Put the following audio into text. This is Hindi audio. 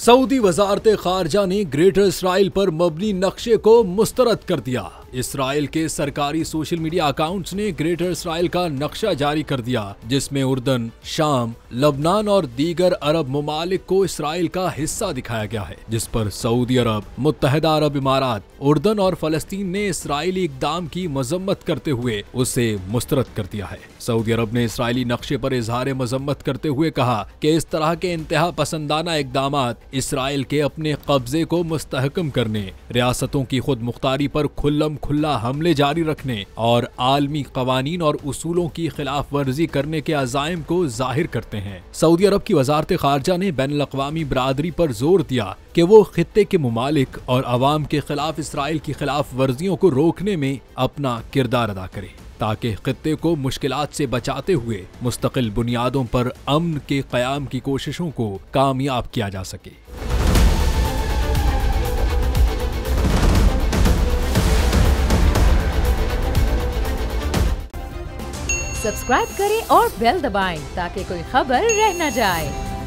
सऊदी वजारत खारजा ने ग्रेटर इसराइल पर मबनी नक्शे को मुस्तरद कर दिया। इसराइल के सरकारी सोशल मीडिया अकाउंट्स ने ग्रेटर इसराइल का नक्शा जारी कर दिया, जिसमें उर्दन, शाम, लबनान और दीगर अरब ममालिक को इसराइल का हिस्सा दिखाया गया है, जिस पर सऊदी अरब, मुत्तहिदा अरब इमारात, उर्दन और फलस्तीन ने इसराइली इकदाम की मजम्मत करते हुए उसे मुस्तरद कर दिया है। सऊदी अरब ने इसराइली नक्शे पर इजहार मजम्मत करते हुए कहा कि इस तरह के इंतहा पसंदाना इकदामात इसराइल के अपने कब्जे को मुस्तहकम करने, रियासतों की खुद मुख्तारी पर खुल्ला हमले जारी रखने और आलमी कवानीन और उसूलों की खिलाफ वर्जी करने के अज़ाइम को जाहिर करते हैं। सऊदी अरब की वजारत खारजा ने बैनुल अक़वामी बरादरी पर जोर दिया कि वो खित्ते के मुमालिक और अवाम के खिलाफ इसराइल की खिलाफ वर्जियों को रोकने में अपना किरदार अदा करे, ताकि खित्ते को मुश्किलात से बचाते हुए मुस्तकिल बुनियादों पर अमन के क़याम की कोशिशों को कामयाब किया जा सके। सब्सक्राइब करें और बेल दबाएं ताकि कोई खबर रह न जाए।